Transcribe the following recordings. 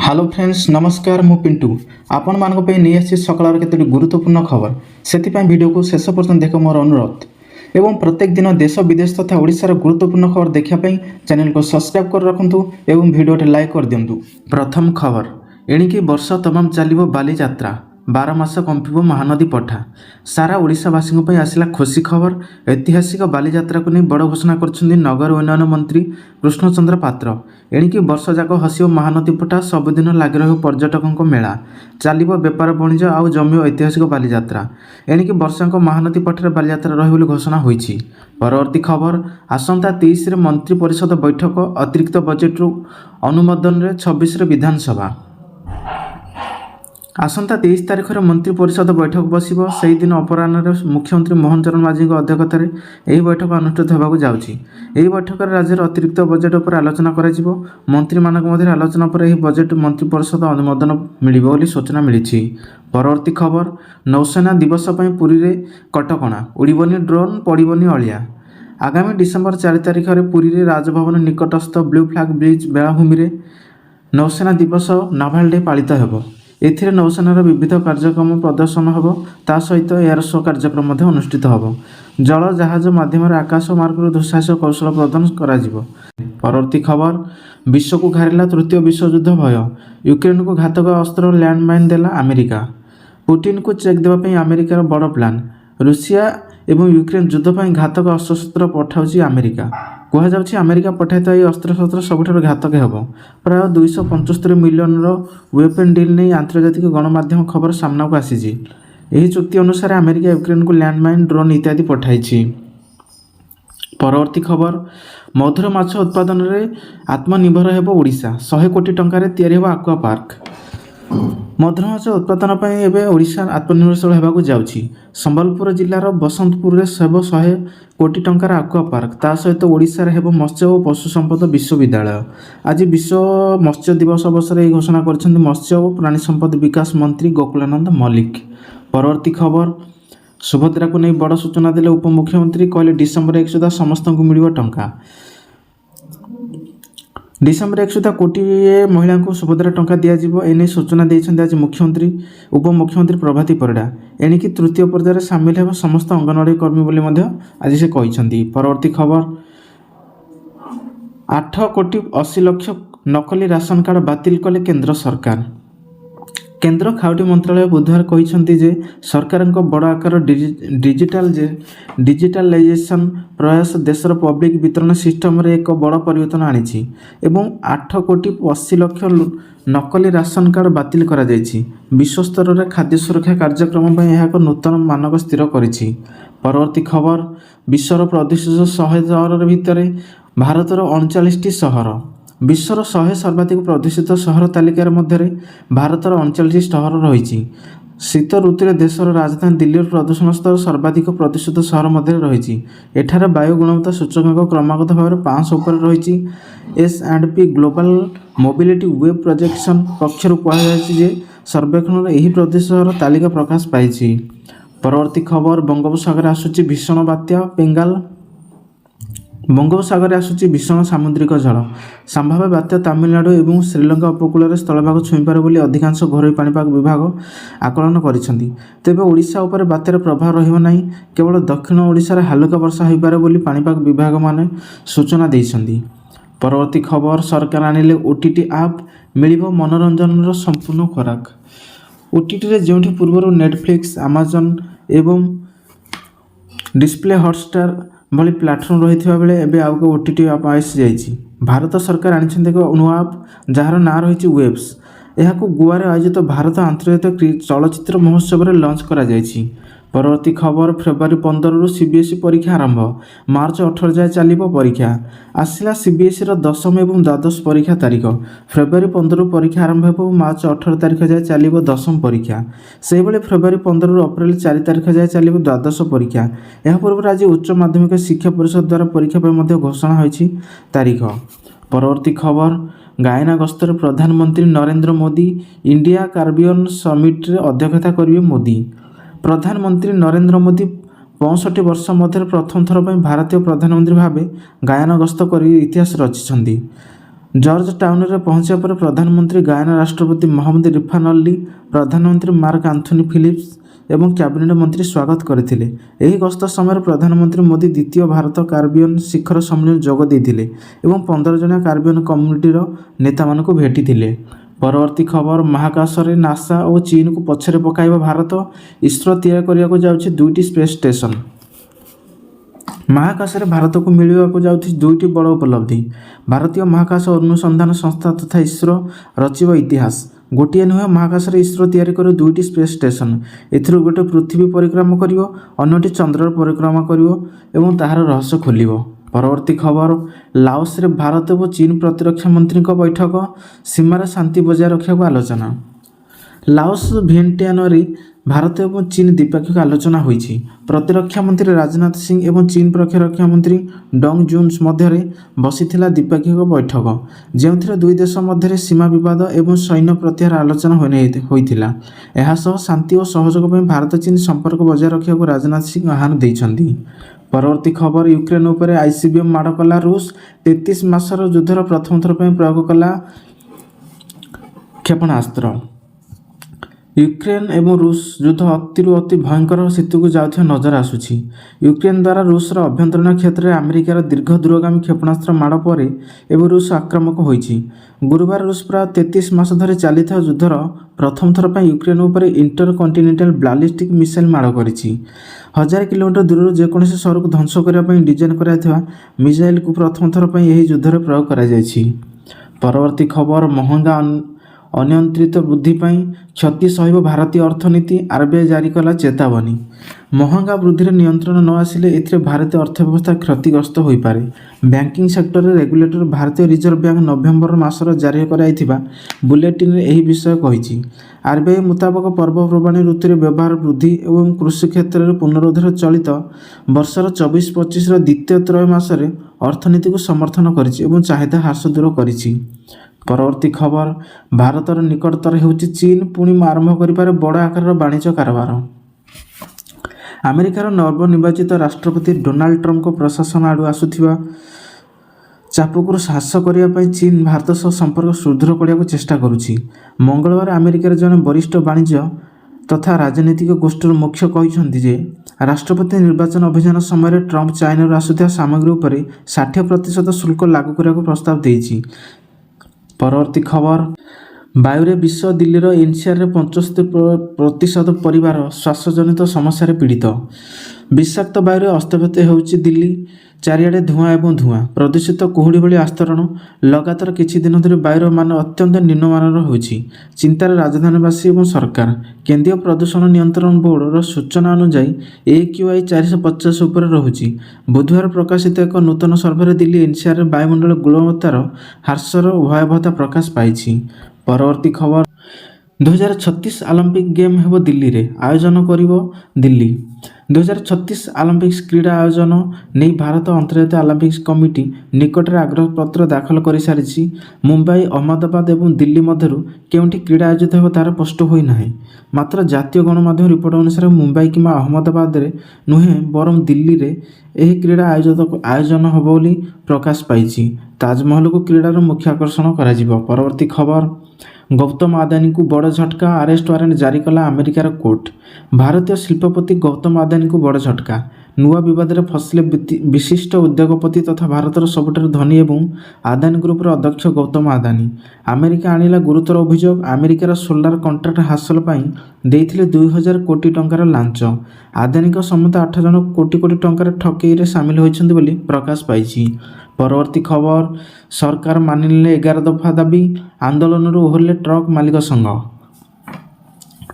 Hello friends नमस्कार मु पिंटू आपण मान नहीं आसी सकाल केतोटी गुरुत्वपूर्ण खबर से वीडियो को शेष पर्यटन देख मोर अनुरोध एवं प्रत्येक दिन देश विदेश तथा ओडिशार गुरुत्वपूर्ण खबर देखापी चैनल को सब्सक्राइब कर रखुँ एवं वीडियो लाइक कर दिंतु। प्रथम खबर एणिकी वर्ष तमाम चलो बाली यात्रा 12 मास कंपिब महानदी पठा सारा ओडिशावासी आसला खुशी खबर। ऐतिहासिक बालीजात्रा को नहीं बड़ घोषणा कर नगर उन्नयन मंत्री कृष्णचंद्र पात्र। एणिकी वर्ष जाक हसिब महानदी पठा सबुदिन लग रही पर्यटकों मेला चलो बेपार वाणिज्य आउ जमी ऐतिहासिक बालीजात्रा। एणिकी वर्षाक महानदी पठार बालीजात्रा रही घोषणा होईछि। परवर्ती खबर आसंता 23 मंत्री परिषद बैठक अतिरिक्त बजेट अनुमोदन 26 विधानसभा। आसंता 23 तारिख में मंत्री परिषद बैठक बसिबो। सेही दिन अपराह्न मुख्यमंत्री मोहन चरण माझी अध्यक्षतार यह बैठक अनुष्ठित होगाकू जाउछि। एही बैठक में राज्यर अतिरिक्त बजेट पर आलोचना कराजिबो। मंत्री मानक मध्य आलोचना पर यह बजेट मंत्री परिषद अनुमोदन मिलिबो बोली सूचना मिलिछि। परवर्ती खबर नौसेना दिवस पर पुरी रे कटकणा उड़ीबनी ड्रोन पड़िबनी अलिया। आगामी डिसेम्बर 4 तारिख में पुरी रे राजभवन निकटस्थ ब्लू फ्लैग ब्रिज बेलाभूमि रे नौसेना दिवस नाभाल डे पालित हेबो। एथिरे नौसेनार विविध कार्यक्रम प्रदर्शन होब ता सहित एयर शो कार्यक्रम अनुष्ठित होब। जल जहाज माध्यम आकाश मार्ग दुस्साहस कौशल प्रदर्शन करा। परवर्ती खबर विश्व को घारिला तृतीय विश्वयुद्ध भय। यूक्रेन को घातक अस्त्र लैंडमाइन देला अमेरिका। पुतिन को चेक देवाई अमेरिकार बड़ प्लान। रूसिया एवं यूक्रेन युद्ध पर घातक अस्त्रशस्त्र पठाउछि अमेरिका। कहुच्छे अमेरिका पठाई अस्त्रशस्त्र सबुठ घातक हेब। प्राय 275 मिलियन वेपन डील नहीं आंतर्जातिक गणमाध्यम खबर सामना को आसी। यही चुक्ति अनुसार अमेरिका यूक्रेन को लैंडमाइन ड्रोन इत्यादि पठाई। परवर्ती खबर मधुर माछ उत्पादन में आत्मनिर्भर हेब ओडिशा। 100 कोटी टंकार तैयारी हेब आक्वा पार्क। मधुर माछ उत्पादन पर एवं ओडिशा आत्मनिर्भरशील होगाकू जाउछि। संबलपुर जिलार बसंतपुर में हेब 100 कोटी टंकार आक्वा पार्क। ता सहित ओडिशा हेब मत्स्य और पशु संपद विश्वविद्यालय। आज विश्व मत्स्य दिवस अवसर में घोषणा कर मत्स्य और प्राणी संपद विकास मंत्री गोकुलानंद मल्लिक। परवर्ती खबर सुभद्रा को नहीं बड़ सूचना देले उपमुख्यमंत्री कहले डिसेम्बर 1 सुधा समस्त को मिल टंका। डिसेम्बर 1 सुधा कोटी महिला को सुभद्रा टंका दिज्व एने सूचना देते आज मुख्यमंत्री उपमुख्यमंत्री प्रभाती परिडा। एणिकी तृतीय पर्यायर सामिल हो समस्त अंगनवाड़ी कर्मी बोली आज से कहते। परवर्ती खबर 8 कोटी 80 लक्ष नकली राशन कार्ड बातिल कले केंद्र सरकार। केंद्र खाउटी मंत्रालय बुधवार कहते जे सरकार बड़ आकार डिजिटालाइजेशन प्रयास देशर पब्लिक वितरण सिस्टम रे एक बड़ परिवर्तन आनी एवं 8 कोटी 80 लक्ष नकली राशन कार्ड बातिल करा जायछि। विश्व स्तर में खाद्य सुरक्षा कार्यक्रम यह एक नूतन मानक स्थिर करिछि। परवर्ती खबर विश्वर प्रतिष्ठित 100 सहर भितर भारतर 39टी सहर। विश्वर 100 सर्वाधिक प्रतिष्ठित सहर तालिकार मध्य भारतर 39 सहर रही। शीत ऋतु में देशर राजधानी दिल्ली प्रदूषण स्तर सर्वाधिक प्रतिष्ठित सहर मध्य रही। एठार वायु गुणवत्ता सूचकांक क्रमागत भाव 500 उपर रही। S&P global mobility web projection पक्षर कहुए सर्वेक्षण यही प्रदेश सहर तालिका प्रकाश पाई। परवर्ती खबर बंगोपसागर आसुची भीषण बात्या बेंगाल। बंगोपसागर आसुची भीषण सामुद्रिक झड़। संभाव्य बात्या तमिलनाडु और श्रीलंका उपकूल स्थलभाग छुईपार बोली अधिकांश घरोई पाणीपाग विभाग आकलन करिसेंती। तेबे ओडिशा उपर बात्यार प्रभाव रहिबो नाही। केवल दक्षिण ओडिशार हालुका वर्षा होइपारे बोली पाणीपाग विभाग माने सूचना देइसेंती। परवर्ती खबर सरकार आनिले OTT आप मिलिबो मनोरंजन संपूर्ण खोराक। OTT रे जेउठी पूर्व नेटफ्लिक्स अमेजन एवं डिस्प्ले हॉटस्टार भली प्लाटफर्म रही बेले एवं आउ को OTT आप आसी जाइए। भारत सरकार आनी एक नुआ आप जार ना रही वेब्स। यह गोवा रे आयोजित भारत आंतर्जातिक चलचित्र महोत्सव में लॉन्च करा जाइछि। परवर्ती खबर फेब्रुआरी 15 रु CBSE परीक्षा आरंभ। मार्च 18 जाए चलो परीक्षा। आसला CBSE रो 10वीं और द्वादश परीक्षा तारीख। फेब्रुआरी 15 रु परीक्षा आरंभ हो। मार्च 18 तारीख जाए चलो 10वीं परीक्षा। से भाई फेब्रुआरी 15 रु अप्रैल 4 तारीख जाए चलो द्वादश परीक्षा। यह पूर्व आज उच्च माध्यमिक शिक्षा परिषद द्वारा परीक्षा पर घोषणा होती तारीख। परवर्ती खबर गायना गस्तर प्रधानमंत्री नरेंद्र मोदी इंडिया कार्बियन समिट रे अध्यक्षता करेंगे मोदी। प्रधानमंत्री नरेंद्र मोदी 65 वर्ष मध्य प्रथम थर पर भारतीय प्रधानमंत्री भाव गायन गस्त कर इतिहास रचिछंती। ଜର୍ଜ ଟାଉନରେ ପହଞ୍ଚିବା ପରେ ପ୍ରଧାନମନ୍ତ୍ରୀ ଗାୟନା ରାଷ୍ଟ୍ରପତି ମହମ୍ମଦ ଇରଫାନ ଅଲି, ପ୍ରଧାନମନ୍ତ୍ରୀ ମାର୍କ ଆନ୍ଥୋନି ଫିଲିପ୍ସ ଏବଂ କ୍ୟାବିନେଟ୍ ମନ୍ତ୍ରୀ ସ୍ୱାଗତ କରିଥିଲେ। ଏହି ଗସ୍ତ ସମୟରେ ପ୍ରଧାନମନ୍ତ୍ରୀ ମୋଦି ଦ୍ୱିତୀୟ ଭାରତ କାରିବିଆନ୍ ଶିଖର ସମ୍ମିଳନୀରେ ଯୋଗ ଦେଇଥିଲେ ଏବଂ 15 ଜଣିଆ କାରିବିଆନ୍ କମ୍ୟୁନିଟିର ନେତାମାନଙ୍କୁ ଭେଟିଥିଲେ। ପରବର୍ତ୍ତୀ ଖବର, ମହାକାଶରେ ନାସା ଓ ଚୀନକୁ ପଛରେ ପକାଇବା ଭାରତ। ଇସ୍ରୋ ତିଆରି କରିବାକୁ ଯାଉଛି 2ଟି ସ୍ପେସ୍ ଷ୍ଟେସନ। ମହାକାଶରେ ଭାରତକୁ ମିଳିବାକୁ ଯାଉଛି 2ଟି ବଡ଼ ଉପଲବ୍ଧି। ଭାରତୀୟ ମହାକାଶ ଅନୁସନ୍ଧାନ ସଂସ୍ଥା ତଥା ଇସ୍ରୋ ରଚିବ ଇତିହାସ। ଗୋଟିଏ ନୁହେଁ, ମହାକାଶରେ ଇସ୍ରୋ ତିଆରି କରିବ 2ଟି ସ୍ପେସ୍ ଷ୍ଟେସନ। ଏଥିରୁ ଗୋଟିଏ ପୃଥିବୀ ପରିକ୍ରମା କରିବ, ଅନ୍ୟଟି ଚନ୍ଦ୍ରର ପରିକ୍ରମା କରିବ ଏବଂ ତାହାର ରହସ୍ୟ ଖୋଲିବ। ପରବର୍ତ୍ତୀ ଖବର, ଲାଓସରେ ଭାରତ ଓ ଚୀନ ପ୍ରତିରକ୍ଷା ମନ୍ତ୍ରୀଙ୍କ ବୈଠକ। ସୀମାରେ ଶାନ୍ତି ବଜାୟ ରଖିବାକୁ ଆଲୋଚନା। ଲାଓସ ଭିଏଣ୍ଟିଆନରେ ଭାରତ ଏବଂ ଚୀନ ଦ୍ୱିପାକ୍ଷିକ ଆଲୋଚନା ହୋଇଛି। ପ୍ରତିରକ୍ଷା ମନ୍ତ୍ରୀ ରାଜନାଥ ସିଂ ଏବଂ ଚୀନ ପ୍ରତିରକ୍ଷା ମନ୍ତ୍ରୀ ଡଙ୍ଗ ଜୁନ୍ସ ମଧ୍ୟରେ ବସିଥିଲା ଦ୍ୱିପାକ୍ଷିକ ବୈଠକ, ଯେଉଁଥିରେ ଦୁଇ ଦେଶ ମଧ୍ୟରେ ସୀମା ବିବାଦ ଏବଂ ସୈନ୍ୟ ପ୍ରତ୍ୟାହାର ଆଲୋଚନା ହୋଇଥିଲା। ଏହାସହ ଶାନ୍ତି ଓ ସହଯୋଗ ପାଇଁ ଭାରତ ଚୀନ ସମ୍ପର୍କ ବଜାୟ ରଖିବାକୁ ରାଜନାଥ ସିଂ ଆହ୍ୱାନ ଦେଇଛନ୍ତି। ପରବର୍ତ୍ତୀ ଖବର, ୟୁକ୍ରେନ ଉପରେ ଆଇସିବିଏମ୍ ମାଡ଼ କଲା ରୁଷ। 33 ମାସର ଯୁଦ୍ଧର ପ୍ରଥମ ଥର ପାଇଁ ପ୍ରୟୋଗ କଲା କ୍ଷେପଣାସ୍ତ୍ର। ୟୁକ୍ରେନ ଏବଂ ରୁଷ ଯୁଦ୍ଧ ଅତିରୁ ଅତି ଭୟଙ୍କର ସ୍ଥିତିକୁ ଯାଉଥିବା ନଜର ଆସୁଛି। ୟୁକ୍ରେନ ଦ୍ୱାରା ରୁଷର ଅଭ୍ୟନ୍ତରୀଣ କ୍ଷେତ୍ରରେ ଆମେରିକାର ଦୀର୍ଘ ଦୂରଗାମୀ କ୍ଷେପଣାସ୍ତ୍ର ମାଡ଼ ପରେ ଏବେ ରୁଷ ଆକ୍ରାମକ ହୋଇଛି। ଗୁରୁବାର ରୁଷ ପ୍ରାୟ 33 ମାସ ଧରି ଚାଲିଥିବା ଯୁଦ୍ଧର ପ୍ରଥମ ଥର ପାଇଁ ୟୁକ୍ରେନ ଉପରେ ଇଣ୍ଟରକଣ୍ଟିନେଣ୍ଟାଲ ବ୍ୟାଲିଷ୍ଟିକ୍ ମିସାଇଲ୍ ମାଡ଼ କରିଛି। 1000 କିଲୋମିଟର ଦୂରରୁ ଯେକୌଣସି ସହରକୁ ଧ୍ୱଂସ କରିବା ପାଇଁ ଡିଜାଇନ୍ କରାଯାଇଥିବା ମିସାଇଲକୁ ପ୍ରଥମ ଥର ପାଇଁ ଏହି ଯୁଦ୍ଧରେ ପ୍ରୟୋଗ କରାଯାଇଛି। ପରବର୍ତ୍ତୀ ଖବର, ମହଙ୍ଗା ଅନିୟନ୍ତ୍ରିତ ବୃଦ୍ଧି ପାଇଁ କ୍ଷତି ସହିବ ଭାରତୀୟ ଅର୍ଥନୀତି। ଆରବିଆଇ ଜାରି କଲା ଚେତାବନୀ। ମହଙ୍ଗା ବୃଦ୍ଧିରେ ନିୟନ୍ତ୍ରଣ ନ ଆସିଲେ ଏଥିରେ ଭାରତୀୟ ଅର୍ଥବ୍ୟବସ୍ଥା କ୍ଷତିଗ୍ରସ୍ତ ହୋଇପାରେ। ବ୍ୟାଙ୍କିଂ ସେକ୍ଟରରେ ରେଗୁଲେଟର ଭାରତୀୟ ରିଜର୍ଭ ବ୍ୟାଙ୍କ ନଭେମ୍ବର ମାସର ଜାରି କରାଯାଇଥିବା ବୁଲେଟିନରେ ଏହି ବିଷୟ କହିଛି। ଆରବିଆଇ ମୁତାବକ ପର୍ବପର୍ବାଣୀ ଋତୁରେ ବ୍ୟବହାର ବୃଦ୍ଧି ଏବଂ କୃଷି କ୍ଷେତ୍ରରେ ପୁନରୁଦ୍ଧାର ଚଳିତ ବର୍ଷର 24-25ର ଦ୍ୱିତୀୟ ତ୍ରୟମାସରେ ଅର୍ଥନୀତିକୁ ସମର୍ଥନ କରିଛି ଏବଂ ଚାହିଦା ହ୍ରାସ ଦୂର କରିଛି। ପରବର୍ତ୍ତୀ ଖବର, ଭାରତର ନିକଟତର ହେଉଛି ଚୀନ ପୁଣି ଆରମ୍ଭ କରିପାରେ ବଡ଼ ଆକାରର ବାଣିଜ୍ୟ କାରବାର। ଆମେରିକାର ନବନିର୍ବାଚିତ ରାଷ୍ଟ୍ରପତି ଡୋନାଲ୍ଡ ଟ୍ରମ୍ପଙ୍କ ପ୍ରଶାସନ ଆଡ଼ୁ ଆସୁଥିବା ଚାପକୁ ହ୍ରାସ କରିବା ପାଇଁ ଚୀନ ଭାରତ ସହ ସମ୍ପର୍କ ସୁଦୃଢ଼ କରିବାକୁ ଚେଷ୍ଟା କରୁଛି। ମଙ୍ଗଳବାର ଆମେରିକାର ଜଣେ ବରିଷ୍ଠ ବାଣିଜ୍ୟ ତଥା ରାଜନୈତିକ ଗୋଷ୍ଠୀର ମୁଖ୍ୟ କହିଛନ୍ତି ଯେ ରାଷ୍ଟ୍ରପତି ନିର୍ବାଚନ ଅଭିଯାନ ସମୟରେ ଟ୍ରମ୍ପ ଚାଇନାରୁ ଆସୁଥିବା ସାମଗ୍ରୀ ଉପରେ 60% ଶୁଳ୍କ ଲାଗୁ କରିବାକୁ ପ୍ରସ୍ତାବ ଦେଇଛି। ପରବର୍ତ୍ତୀ ଖବର, ବାୟୁରେ ବିଷ। ଦିଲ୍ଲୀର ଏନସିଆରରେ 75% ପରିବାର ଶ୍ୱାସଜନିତ ସମସ୍ୟାରେ ପୀଡ଼ିତ। ବିଷାକ୍ତ ବାୟୁରେ ଅସ୍ତବ୍ୟସ୍ତ ହେଉଛି ଦିଲ୍ଲୀ। ଚାରିଆଡ଼େ ଧୂଆଁ ଏବଂ ଧୂଆଁ, ପ୍ରଦୂଷିତ କୁହୁଡ଼ି ଭଳି ଆସ୍ତରଣ। ଲଗାତାର କିଛି ଦିନ ଧରି ବାୟୁର ମାନ ଅତ୍ୟନ୍ତ ନିମ୍ନମାନର ହେଉଛି। ଚିନ୍ତାରେ ରାଜଧାନୀବାସୀ ଏବଂ ସରକାର। କେନ୍ଦ୍ରୀୟ ପ୍ରଦୂଷଣ ନିୟନ୍ତ୍ରଣ ବୋର୍ଡର ସୂଚନା ଅନୁଯାୟୀ AQI 450 ଉପରେ ରହୁଛି। ବୁଧବାର ପ୍ରକାଶିତ ଏକ ନୂତନ ସର୍ଭେରେ ଦିଲ୍ଲୀ ଏନସିଆରରେ ବାୟୁମଣ୍ଡଳ ଗୁଣବତ୍ତାର ହ୍ରାସର ଭୟାବହତା ପ୍ରକାଶ ପାଇଛି। ପରବର୍ତ୍ତୀ ଖବର, 2036 ଅଲିମ୍ପିକ୍ ଗେମ୍ ହେବ ଦିଲ୍ଲୀରେ, ଆୟୋଜନ କରିବ ଦିଲ୍ଲୀ। 2036 ଅଲିମ୍ପିକ୍ସ କ୍ରୀଡ଼ା ଆୟୋଜନ ନେଇ ଭାରତ ଅନ୍ତର୍ଜାତୀୟ ଅଲିମ୍ପିକ୍ସ କମିଟି ନିକଟରେ ଆଗ୍ରହପତ୍ର ଦାଖଲ କରିସାରିଛି। ମୁମ୍ବାଇ, ଅହମ୍ମଦାବାଦ ଏବଂ ଦିଲ୍ଲୀ ମଧ୍ୟରୁ କେଉଁଠି କ୍ରୀଡ଼ା ଆୟୋଜିତ ହେବ ତାହାର ସ୍ପଷ୍ଟ ହୋଇନାହିଁ। ମାତ୍ର ଜାତୀୟ ଗଣମାଧ୍ୟମ ରିପୋର୍ଟ ଅନୁସାରେ ମୁମ୍ବାଇ କିମ୍ବା ଅହମ୍ମଦାବାଦରେ ନୁହେଁ ବରଂ ଦିଲ୍ଲୀରେ ଏହି କ୍ରୀଡ଼ା ଆୟୋଜନ ହେବ ବୋଲି ପ୍ରକାଶ ପାଇଛି। ତାଜମହଲକୁ କ୍ରୀଡ଼ାର ମୁଖ୍ୟ ଆକର୍ଷଣ କରାଯିବ। ପରବର୍ତ୍ତୀ ଖବର, ଗୌତମ ଆଦାନୀଙ୍କୁ ବଡ଼ ଝଟକା। ଆରେଷ୍ଟ ୱାରେଣ୍ଟ ଜାରି କଲା ଆମେରିକାର କୋର୍ଟ। ଭାରତୀୟ ଶିଳ୍ପପତି ଗୌତମ ଆଦାନୀଙ୍କୁ ବଡ଼ ଝଟକା। ନୂଆ ବିବାଦରେ ଫସିଲେ ବିଶିଷ୍ଟ ଉଦ୍ୟୋଗପତି ତଥା ଭାରତର ସବୁଠାରୁ ଧନୀ ଏବଂ ଆଦାନୀ ଗ୍ରୁପର ଅଧ୍ୟକ୍ଷ ଗୌତମ ଆଦାନୀ। ଆମେରିକା ଆଣିଲା ଗୁରୁତର ଅଭିଯୋଗ। ଆମେରିକାର ସୋଲାର କଣ୍ଟ୍ରାକ୍ଟ ହାସଲ ପାଇଁ ଦେଇଥିଲେ 2000 କୋଟି ଟଙ୍କାର ଲାଞ୍ଚ। ଆଦାନୀଙ୍କ ସମେତ 8 ଜଣ କୋଟି କୋଟି ଟଙ୍କାର ଠକେଇରେ ସାମିଲ ହୋଇଛନ୍ତି ବୋଲି ପ୍ରକାଶ ପାଇଛି। ପରବର୍ତ୍ତୀ ଖବର, ସରକାର ମାନିନେଲେ 11 ଦଫା ଦାବି। ଆନ୍ଦୋଳନରୁ ଓହରିଲେ ଟ୍ରକ୍ ମାଲିକ ସଂଘ।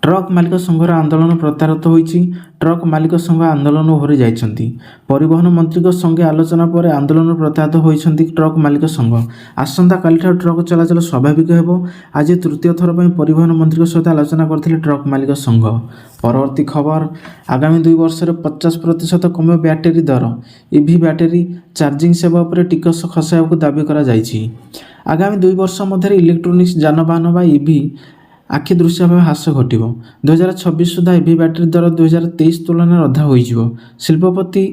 ଟ୍ରକ୍ ମାଲିକ ସଂଘର ଆନ୍ଦୋଳନ ପ୍ରତ୍ୟାହୃତ ହୋଇଛି। ଟ୍ରକ୍ ମାଲିକ ସଂଘ ଆନ୍ଦୋଳନ ଓହରି ଯାଇଛନ୍ତି। ପରିବହନ ମନ୍ତ୍ରୀଙ୍କ ସଙ୍ଗେ ଆଲୋଚନା ପରେ ଆନ୍ଦୋଳନ ପ୍ରତ୍ୟାହୃତ ହୋଇଛନ୍ତି ଟ୍ରକ୍ ମାଲିକ ସଂଘ। ଆସନ୍ତାକାଲିଠାରୁ ଟ୍ରକ୍ ଚଳାଚଳ ସ୍ୱାଭାବିକ ହେବ। ଆଜି ତୃତୀୟ ଥର ପାଇଁ ପରିବହନ ମନ୍ତ୍ରୀଙ୍କ ସହିତ ଆଲୋଚନା କରିଥିଲେ ଟ୍ରକ୍ ମାଲିକ ସଂଘ। ପରବର୍ତ୍ତୀ ଖବର, ଆଗାମୀ 2 ବର୍ଷରେ 50% କମିବ ବ୍ୟାଟେରୀ ଦର। ଇଭି ବ୍ୟାଟେରୀ ଚାର୍ଜିଂ ସେବା ଉପରେ ଟିକସ ଖସାଇବାକୁ ଦାବି କରାଯାଇଛି। ଆଗାମୀ 2 ବର୍ଷ ମଧ୍ୟରେ ଇଲେକ୍ଟ୍ରୋନିକ୍ସ ଯାନବାହନ ବା ଇଭି ଆଖି ଦୃଶ୍ୟ ଭାବେ ହ୍ରାସ ଘଟିବ। 2026 ସୁଦ୍ଧା ଇଭି ବ୍ୟାଟେରୀ ଦର 2023 ତୁଳନାରେ ଅଧା ହୋଇଯିବ। ଶିଳ୍ପପତି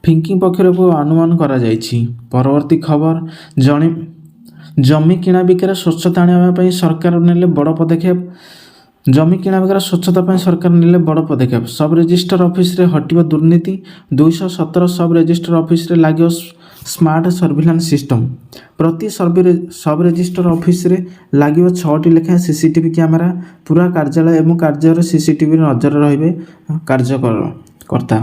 ଫିଙ୍କି ପକ୍ଷରୁ ଅନୁମାନ କରାଯାଇଛି। ପରବର୍ତ୍ତୀ ଖବର, ଜମି କିଣାବିକାରେ ସ୍ୱଚ୍ଛତା ଆଣିବା ପାଇଁ ସରକାର ନେଲେ ବଡ଼ ପଦକ୍ଷେପ। ଜମି କିଣାବିକାର ସ୍ୱଚ୍ଛତା ପାଇଁ ସରକାର ନେଲେ ବଡ଼ ପଦକ୍ଷେପ। ସବ୍ ରେଜିଷ୍ଟର ଅଫିସରେ ହଟିବ ଦୁର୍ନୀତି। 217 ସବ୍ ରେଜିଷ୍ଟର ଅଫିସରେ ଲାଗିବ ସ୍ମାର୍ଟ ସର୍ଭିଲାନ୍ସ ସିଷ୍ଟମ। ପ୍ରତି ସବ୍ ରେଜିଷ୍ଟର ଅଫିସରେ ଲାଗିବ 6ଟି ଲେଖାଏଁ ସିସିଟିଭି କ୍ୟାମେରା। ପୁରା କାର୍ଯ୍ୟାଳୟ ଏବଂ କାର୍ଯ୍ୟରେ ସିସିଟିଭି ନଜର ରହିବେ କାର୍ଯ୍ୟକର୍ତ୍ତା।